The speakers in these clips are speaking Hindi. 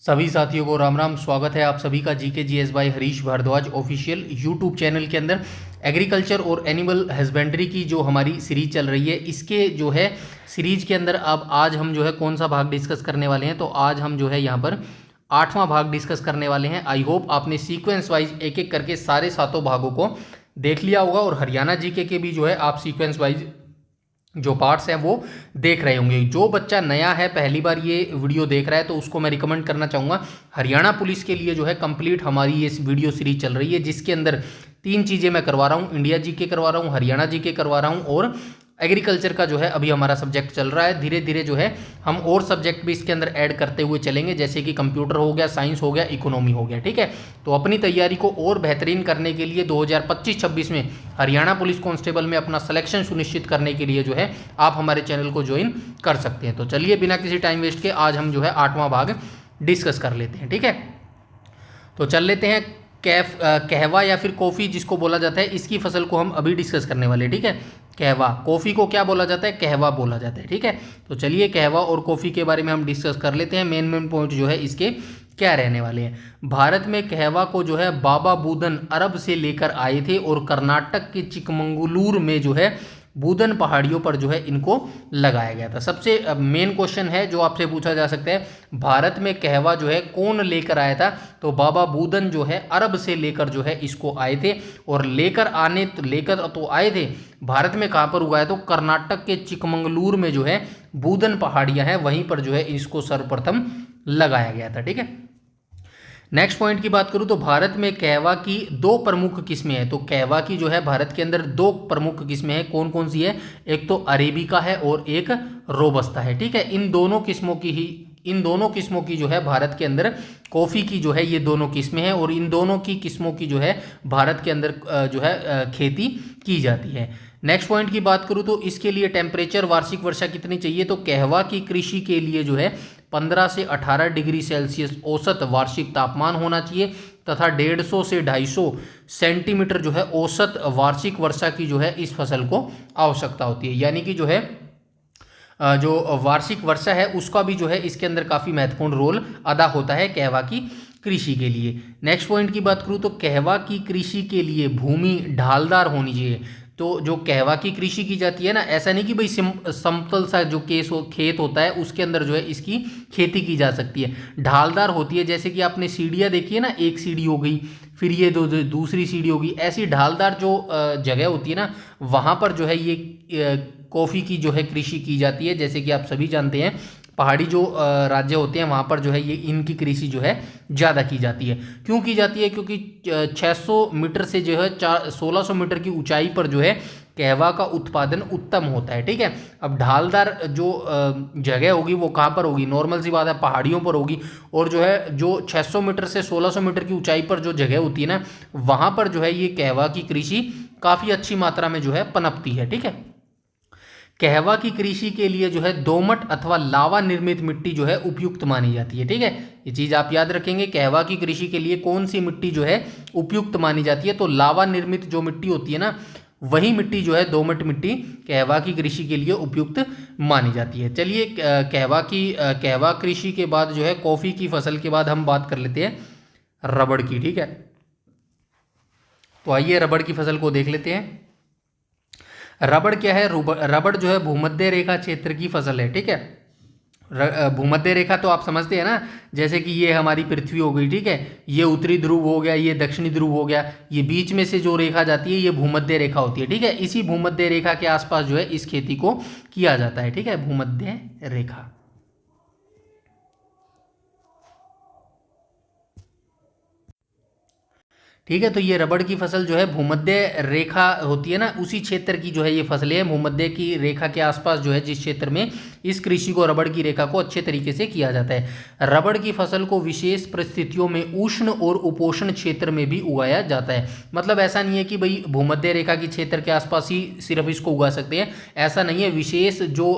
सभी साथियों को राम राम। स्वागत है आप सभी का GK GS by Harish Bhardwaj official YouTube channel के अंदर। एग्रीकल्चर और एनिमल हस्बेंड्री की जो हमारी सीरीज चल रही है, इसके जो है सीरीज के अंदर अब आज हम जो है कौन सा भाग डिस्कस करने वाले हैं, तो आज हम जो है यहाँ पर 8वां भाग डिस्कस करने वाले हैं। आई होप आपने सीक्वेंस वाइज एक एक करके सारे सातों भागों को देख लिया होगा और हरियाणा जीके के भी जो है आप सीक्वेंस वाइज जो पार्ट्स हैं वो देख रहे होंगे। जो बच्चा नया है, पहली बार ये वीडियो देख रहा है, तो उसको मैं रिकमेंड करना चाहूँगा, हरियाणा पुलिस के लिए जो है कंप्लीट हमारी ये वीडियो सीरीज चल रही है, जिसके अंदर 3 चीज़ें मैं करवा रहा हूँ। इंडिया जीके करवा रहा हूँ, हरियाणा जीके करवा रहा हूँ और एग्रीकल्चर का जो है अभी हमारा सब्जेक्ट चल रहा है। धीरे धीरे जो है हम और सब्जेक्ट भी इसके अंदर ऐड करते हुए चलेंगे, जैसे कि कंप्यूटर हो गया, साइंस हो गया, इकोनॉमी हो गया। ठीक है, तो अपनी तैयारी को और बेहतरीन करने के लिए 2025-26 में हरियाणा पुलिस कांस्टेबल में अपना सिलेक्शन सुनिश्चित करने के लिए जो है आप हमारे चैनल को ज्वाइन कर सकते हैं। तो चलिए बिना किसी टाइम वेस्ट के आज हम जो है 8वां भाग डिस्कस कर लेते हैं। ठीक है, तो चल लेते हैं। कहवा या फिर कॉफ़ी जिसको बोला जाता है, इसकी फसल को हम अभी डिस्कस करने वाले हैं। ठीक है, कहवा, कॉफ़ी को क्या बोला जाता है? कहवा बोला जाता है। ठीक है, तो चलिए कहवा और कॉफ़ी के बारे में हम डिस्कस कर लेते हैं। मेन पॉइंट जो है इसके क्या रहने वाले हैं। भारत में कहवा को जो है बाबा बूदन अरब से लेकर आए थे और कर्नाटक के चिकमंगलूर में जो है बूदन पहाड़ियों पर जो है इनको लगाया गया था। सबसे मेन क्वेश्चन है जो आपसे पूछा जा सकता है, भारत में कहवा जो है कौन लेकर आया था? तो बाबा बूदन जो है अरब से लेकर जो है इसको आए थे और लेकर तो आए थे। भारत में कहाँ पर उगाया? तो कर्नाटक के चिकमंगलूर में जो है बूदन पहाड़ियाँ हैं, वहीं पर जो है इसको सर्वप्रथम लगाया गया था। ठीक है, नेक्स्ट पॉइंट की बात करूं तो भारत में कहवा की 2 प्रमुख किस्में हैं। तो कहवा की जो है भारत के अंदर 2 प्रमुख किस्में हैं। कौन कौन सी है? एक तो अरेबिका है और एक रोबस्ता है। ठीक है, इन दोनों किस्मों की जो है भारत के अंदर कॉफ़ी की जो है ये दोनों किस्में हैं और इन दोनों की किस्मों की जो है भारत के अंदर जो है खेती की जाती है। नेक्स्ट पॉइंट की बात करूं तो इसके लिए टेम्परेचर, वार्षिक वर्षा कितनी चाहिए? तो कहवा की कृषि के लिए जो है 15 से 18 डिग्री सेल्सियस औसत वार्षिक तापमान होना चाहिए तथा 150 से 250 सेंटीमीटर जो है औसत वार्षिक वर्षा की जो है इस फसल को आवश्यकता होती है। यानी कि जो है जो वार्षिक वर्षा है उसका भी जो है इसके अंदर काफ़ी महत्वपूर्ण रोल अदा होता है कहवा की कृषि के लिए। नेक्स्ट पॉइंट की बात करूँ तो कहवा की कृषि के लिए भूमि ढालदार होनी चाहिए। तो जो कहवा की कृषि की जाती है ना, ऐसा नहीं कि भाई समतल सा जो खेत होता है उसके अंदर जो है इसकी खेती की जा सकती है, ढालदार होती है। जैसे कि आपने सीढ़ियाँ देखी है ना, एक सीढ़ी हो गई, फिर ये दूसरी सीढ़ी होगी, ऐसी ढालदार जो जगह होती है ना, वहाँ पर जो है ये कॉफ़ी की जो है कृषि की जाती है। जैसे कि आप सभी जानते हैं पहाड़ी जो राज्य होते हैं वहाँ पर जो है ये इनकी कृषि जो है ज़्यादा की जाती है। क्यों की जाती है? क्योंकि 600 मीटर से जो है 1600 मीटर की ऊंचाई पर जो है कहवा का उत्पादन उत्तम होता है। ठीक है, अब ढालदार जो जगह होगी वो कहाँ पर होगी? नॉर्मल सी बात है, पहाड़ियों पर होगी। और जो है जो 600 मीटर से 1600 मीटर की ऊंचाई पर जो जगह होती है ना, वहाँ पर जो है ये कहवा की कृषि काफ़ी अच्छी मात्रा में जो है पनपती है। ठीक है, कहवा की कृषि के लिए जो है दोमट अथवा लावा निर्मित मिट्टी जो है उपयुक्त मानी जाती है। ठीक है, ये चीज़ आप याद रखेंगे, कहवा की कृषि के लिए कौन सी मिट्टी जो है उपयुक्त मानी जाती है? तो लावा निर्मित जो मिट्टी होती है ना, वही मिट्टी जो है दोमट मिट्टी कहवा की कृषि के लिए उपयुक्त मानी जाती है। चलिए कहवा कृषि के बाद जो है कॉफ़ी की फसल के बाद हम बात कर लेते हैं रबड़ की। ठीक है, तो आइए रबड़ की फसल को देख लेते हैं। रबड़ क्या है? रबड़ जो है भूमध्य रेखा क्षेत्र की फसल है। ठीक है, भूमध्य रेखा तो आप समझते हैं ना, जैसे कि ये हमारी पृथ्वी हो गई। ठीक है, ये उत्तरी ध्रुव हो गया, ये दक्षिणी ध्रुव हो गया, ये बीच में से जो रेखा जाती है ये भूमध्य रेखा होती है। ठीक है, इसी भूमध्य रेखा के आसपास जो है इस खेती को किया जाता है। ठीक है, भूमध्य रेखा। ठीक है, तो ये रबड़ की फसल जो है भूमध्य रेखा होती है ना, उसी क्षेत्र की जो है ये फसलें हैं। भूमध्य की रेखा के आसपास जो है जिस क्षेत्र में इस कृषि को, रबड़ की रेखा को अच्छे तरीके से किया जाता है। रबड़ की फसल को विशेष परिस्थितियों में उष्ण और उपोष्ण क्षेत्र में भी उगाया जाता है। मतलब ऐसा नहीं है कि भाई भूमध्य रेखा की क्षेत्र के आसपास ही सिर्फ इसको उगा सकते हैं, ऐसा नहीं है। विशेष जो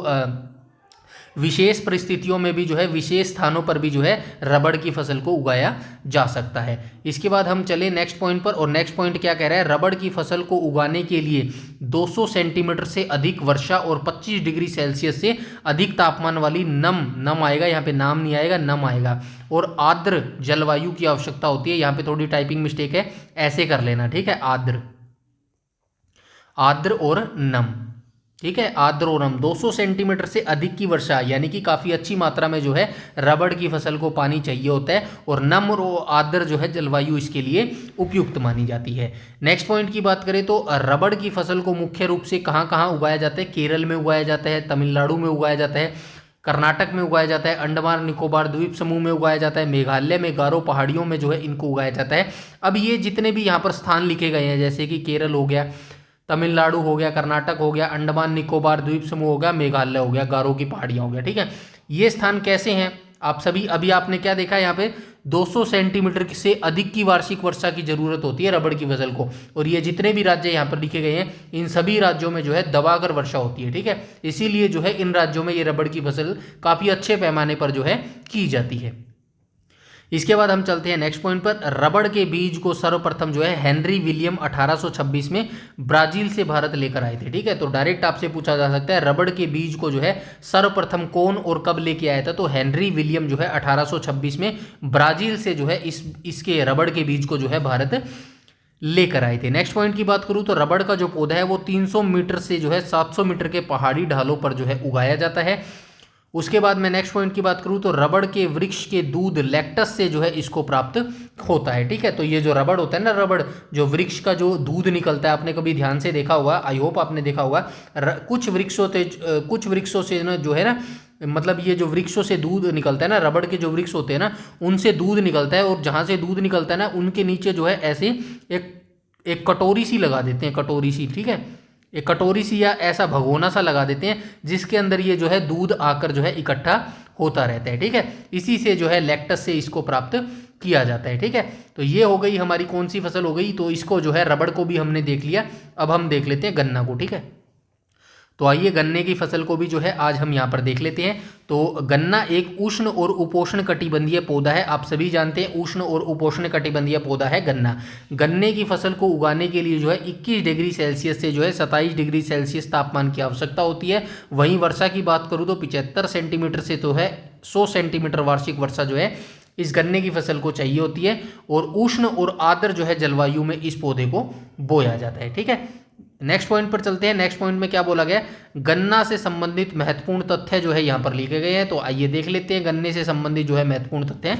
विशेष परिस्थितियों में भी जो है, विशेष स्थानों पर भी जो है रबड़ की फसल को उगाया जा सकता है। इसके बाद हम चले नेक्स्ट पॉइंट पर, और नेक्स्ट पॉइंट क्या कह रहा है, रबड़ की फसल को उगाने के लिए 200 सेंटीमीटर से अधिक वर्षा और 25 डिग्री सेल्सियस से अधिक तापमान वाली नम आएगा, यहाँ पे नाम नहीं आएगा, नम आएगा, और आर्द्र जलवायु की आवश्यकता होती है। यहाँ पे थोड़ी टाइपिंग मिस्टेक है, ऐसे कर लेना, ठीक है, आर्द्र और नम, ठीक है, आर्द्र और नम। 200 सेंटीमीटर से अधिक की वर्षा यानी कि काफ़ी अच्छी मात्रा में जो है रबड़ की फसल को पानी चाहिए होता है, और नम और आर्द्र जो है जलवायु इसके लिए उपयुक्त मानी जाती है। नेक्स्ट पॉइंट की बात करें तो रबड़ की फसल को मुख्य रूप से कहाँ कहाँ उगाया जाता है, केरल में उगाया जाता है, तमिलनाडु में उगाया जाता है, कर्नाटक में उगाया जाता है, अंडमान निकोबार द्वीप समूह में उगाया जाता है, मेघालय में गारो पहाड़ियों में जो है इनको उगाया जाता है। अब ये जितने भी यहाँ पर स्थान लिखे गए हैं, जैसे कि केरल हो गया, तमिलनाडु हो गया, कर्नाटक हो गया, अंडमान निकोबार द्वीप समूह हो गया, मेघालय हो गया, गारो की पहाड़ियाँ हो गया, ठीक है, ये स्थान कैसे हैं आप सभी, अभी आपने क्या देखा यहाँ पे 200 सेंटीमीटर से अधिक की वार्षिक वर्षा की जरूरत होती है रबड़ की फसल को, और ये जितने भी राज्य यहाँ पर लिखे गए हैं इन सभी राज्यों में जो है दबाकर वर्षा होती है, ठीक है, इसीलिए जो है इन राज्यों में ये रबड़ की फसल काफ़ी अच्छे पैमाने पर जो है की जाती है। इसके बाद हम चलते हैं नेक्स्ट पॉइंट पर। रबड़ के बीज को सर्वप्रथम जो है हेनरी विलियम 1826 में ब्राजील से भारत लेकर आए थे, ठीक है, तो डायरेक्ट आपसे पूछा जा सकता है रबड़ के बीज को जो है सर्वप्रथम कौन और कब लेके आया था, तो हेनरी विलियम जो है 1826 में ब्राजील से जो है इसके रबड़ के बीज को जो है भारत लेकर आए थे। नेक्स्ट पॉइंट की बात करूं तो रबड़ का जो पौधा है वो 300 मीटर से जो है 700 मीटर के पहाड़ी ढालों पर जो है उगाया जाता है। उसके बाद मैं नेक्स्ट पॉइंट की बात करूं तो रबड़ के वृक्ष के दूध लैक्टस से जो है इसको प्राप्त होता है, ठीक है, तो ये जो रबड़ होता है ना, रबड़ जो वृक्ष का जो दूध निकलता है, आपने कभी ध्यान से देखा होगा, आई होप आपने देखा होगा, कुछ वृक्षों से ना जो है ना, मतलब ये जो वृक्षों से दूध निकलता है ना, रबड़ के जो वृक्ष होते हैं ना उनसे दूध निकलता है, और जहाँ से दूध निकलता है ना उनके नीचे जो है ऐसे एक कटोरी सी लगा देते हैं, कटोरी सी, ठीक है, एक कटोरी सी या ऐसा भगोना सा लगा देते हैं जिसके अंदर ये जो है दूध आकर जो है इकट्ठा होता रहता है, ठीक है, इसी से जो है लैक्टस से इसको प्राप्त किया जाता है, ठीक है। तो ये हो गई हमारी कौन सी फसल हो गई, तो इसको जो है रबड़ को भी हमने देख लिया। अब हम देख लेते हैं गन्ना को, ठीक है, तो आइए गन्ने की फसल को भी जो है आज हम यहाँ पर देख लेते हैं। तो गन्ना एक उष्ण और उपोष्ण कटिबंधीय पौधा है, आप सभी जानते हैं उष्ण और उपोष्ण कटिबंधीय पौधा है गन्ना। गन्ने की फसल को उगाने के लिए जो है 21 डिग्री सेल्सियस से जो है 27 डिग्री सेल्सियस तापमान की आवश्यकता होती है। वहीं वर्षा की बात करूँ तो 75 सेंटीमीटर से तो है 100 सेंटीमीटर वार्षिक वर्षा जो है इस गन्ने की फसल को चाहिए होती है, और उष्ण और आर्द्र जो है जलवायु में इस पौधे को बोया जाता है, ठीक है। नेक्स्ट पॉइंट पर चलते हैं। नेक्स्ट पॉइंट में क्या बोला गया, गन्ना से संबंधित महत्वपूर्ण तथ्य जो है यहाँ पर लिखे गए हैं, तो आइए देख लेते हैं गन्ने से संबंधित जो है महत्वपूर्ण तथ्य।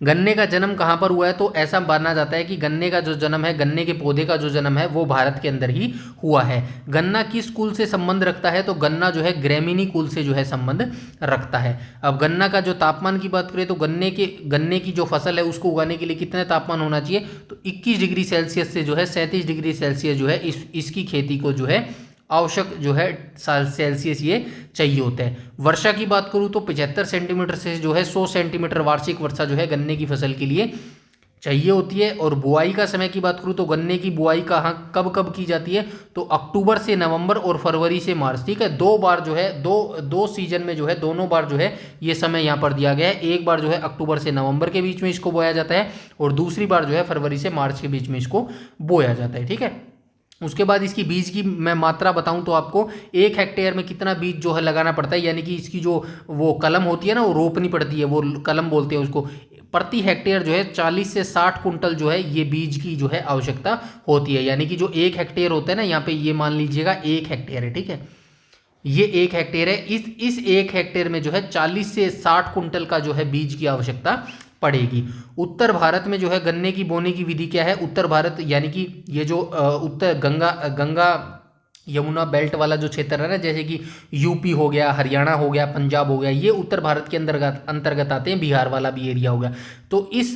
गन्ने का जन्म कहाँ पर हुआ है, तो ऐसा माना जाता है कि गन्ने का जो जन्म है, गन्ने के पौधे का जो जन्म है वो भारत के अंदर ही हुआ है। गन्ना किस कुल से संबंध रखता है, तो गन्ना जो है ग्रैमीनी कुल से जो है संबंध रखता है। अब गन्ना का जो तापमान की बात करें तो गन्ने की जो फसल है उसको उगाने के लिए कितने तापमान होना चाहिए, तो 21 डिग्री सेल्सियस से जो है 37 डिग्री सेल्सियस जो है इसकी खेती को जो है आवश्यक जो है सेल्सियस ये चाहिए होता है। वर्षा की बात करूँ तो 75 सेंटीमीटर से जो है 100 सेंटीमीटर वार्षिक वर्षा जो है गन्ने की फसल के लिए चाहिए होती है। और बुआई का समय की बात करूँ तो गन्ने की बुआई कहाँ कब की जाती है, तो अक्टूबर से नवंबर और फरवरी से मार्च, ठीक है, दो बार जो है दो सीजन में जो है दोनों बार जो है ये समय यहाँ पर दिया गया है। एक बार जो है अक्टूबर से नवंबर के बीच में इसको बोया जाता है, और दूसरी बार जो है फरवरी से मार्च के बीच में इसको बोया जाता है, ठीक है। उसके बाद इसकी बीज की मैं मात्रा बताऊं तो आपको 1 हेक्टेयर में कितना बीज जो है लगाना पड़ता है, यानी कि इसकी जो वो कलम होती है ना, वो रोपनी पड़ती है, वो कलम बोलते हैं उसको। प्रति हेक्टेयर जो है 40 से 60 कुंटल जो है ये बीज की जो है आवश्यकता होती है, यानी कि जो 1 हेक्टेयर होता है ना, यहाँ पे ये मान लीजिएगा 1 हेक्टेयर है, ठीक है, ये 1 हेक्टेयर है। इस 1 हेक्टेयर में जो है 40 से 60 कुंटल का जो है बीज की आवश्यकता पड़ेगी। उत्तर भारत में जो है गन्ने की बोने की विधि क्या है, उत्तर भारत यानी कि ये जो उत्तर गंगा यमुना बेल्ट वाला जो क्षेत्र है ना, जैसे कि यूपी हो गया, हरियाणा हो गया, पंजाब हो गया, ये उत्तर भारत के अंतर्गत आते हैं, बिहार वाला भी एरिया हो गया। तो इस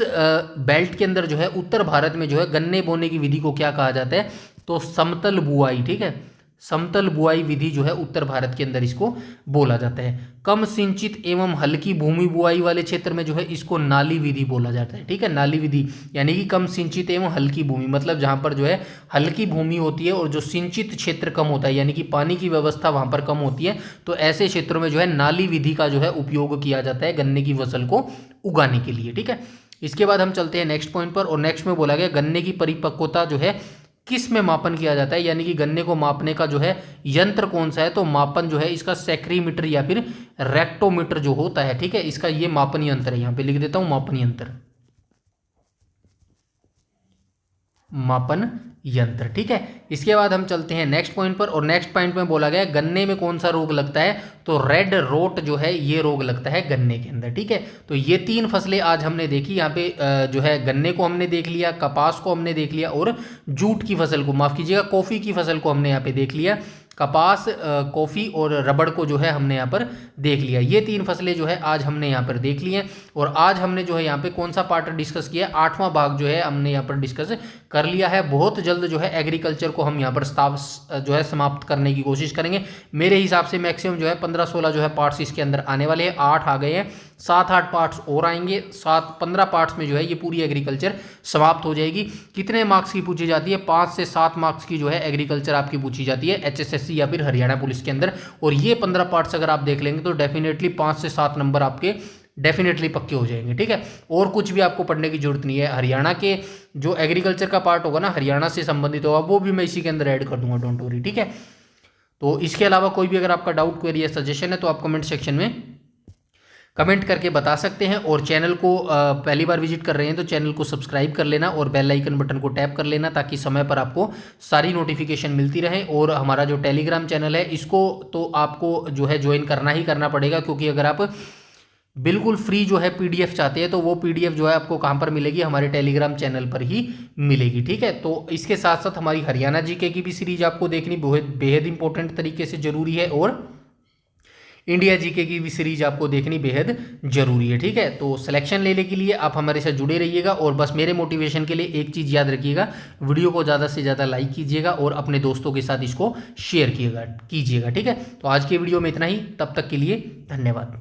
बेल्ट के अंदर जो है उत्तर भारत में जो है गन्ने बोने की विधि को क्या कहा जाता है, तो समतल बुआई, ठीक है, समतल बुआई विधि जो है उत्तर भारत के अंदर इसको बोला जाता है। कम सिंचित एवं हल्की भूमि बुआई वाले क्षेत्र में जो है इसको नाली विधि बोला जाता है। ठीक है, नाली विधि यानी कि कम सिंचित एवं हल्की भूमि, मतलब जहां पर जो है हल्की भूमि होती है और जो सिंचित क्षेत्र कम होता है यानी कि पानी की व्यवस्था वहां पर कम होती है, तो ऐसे क्षेत्रों में जो है नाली विधि का जो है उपयोग किया जाता है गन्ने की फसल को उगाने के लिए। ठीक है, इसके बाद हम चलते हैं नेक्स्ट पॉइंट पर, और नेक्स्ट में बोला गया गन्ने की परिपक्वता जो है किस में मापन किया जाता है, यानी कि गन्ने को मापने का जो है यंत्र कौन सा है, तो मापन जो है इसका सेक्रीमीटर या फिर रेक्टोमीटर जो होता है। ठीक है, इसका ये मापन यंत्र है, यहां पे लिख देता हूं मापन यंत्र, मापन यंत्र। ठीक है, इसके बाद हम चलते हैं नेक्स्ट पॉइंट पर, और नेक्स्ट पॉइंट में बोला गया गन्ने में कौन सा रोग लगता है, तो रेड रोट जो है ये रोग लगता है गन्ने के अंदर। ठीक है, तो ये 3 फसलें आज हमने देखी, यहाँ पे जो है गन्ने को हमने देख लिया, कपास को हमने देख लिया, और जूट की फसल को, माफ कीजिएगा कॉफी की फसल को हमने यहाँ पे देख लिया। कपास, कॉफ़ी और रबड़ को जो है हमने यहाँ पर देख लिया। ये 3 फसलें जो है आज हमने यहाँ पर देख ली हैं। और आज हमने जो है यहाँ पे कौन सा पार्ट डिस्कस किया, 8वां भाग जो है हमने यहाँ पर डिस्कस कर लिया है। बहुत जल्द जो है एग्रीकल्चर को हम यहाँ पर जो है समाप्त करने की कोशिश करेंगे। मेरे हिसाब से मैक्सिमम जो है 15-16 जो है पार्ट्स इसके अंदर आने वाले हैं। 8 आ गए हैं, 7-8 पार्ट्स और आएंगे। 7-15 पार्ट्स में जो है ये पूरी एग्रीकल्चर समाप्त हो जाएगी। कितने मार्क्स की पूछी जाती है, 5 से 7 मार्क्स की जो है एग्रीकल्चर आपकी पूछी जाती है HSSC या फिर हरियाणा पुलिस के अंदर। और ये 15 पार्ट्स अगर आप देख लेंगे तो डेफिनेटली 5 से 7 नंबर आपके डेफिनेटली पक्के हो जाएंगे। ठीक है, और कुछ भी आपको पढ़ने की जरूरत नहीं है। हरियाणा के जो एग्रीकल्चर का पार्ट होगा ना, हरियाणा से संबंधित होगा, वो भी मैं इसी के अंदर ऐड कर दूंगा, डोंट वरी। ठीक है, तो इसके अलावा कोई भी अगर आपका डाउट, क्वेरी या सजेशन है तो आप कमेंट सेक्शन में कमेंट करके बता सकते हैं। और चैनल को पहली बार विजिट कर रहे हैं तो चैनल को सब्सक्राइब कर लेना और बेल आइकन बटन को टैप कर लेना, ताकि समय पर आपको सारी नोटिफिकेशन मिलती रहे। और हमारा जो टेलीग्राम चैनल है इसको तो आपको जो है ज्वाइन करना ही करना पड़ेगा, क्योंकि अगर आप बिल्कुल फ्री जो है PDF चाहते हैं तो वो PDF जो है आपको कहाँ पर मिलेगी, हमारे टेलीग्राम चैनल पर ही मिलेगी। ठीक है, तो इसके साथ साथ हमारी हरियाणा जीके की भी सीरीज आपको देखनी बेहद इंपॉर्टेंट तरीके से जरूरी है, और इंडिया जीके की भी सीरीज आपको देखनी बेहद जरूरी है। ठीक है, तो सिलेक्शन लेने के लिए आप हमारे साथ जुड़े रहिएगा। और बस मेरे मोटिवेशन के लिए एक चीज़ याद रखिएगा, वीडियो को ज़्यादा से ज़्यादा लाइक कीजिएगा और अपने दोस्तों के साथ इसको शेयर कीजिएगा। ठीक है, तो आज की वीडियो में इतना ही, तब तक के लिए धन्यवाद।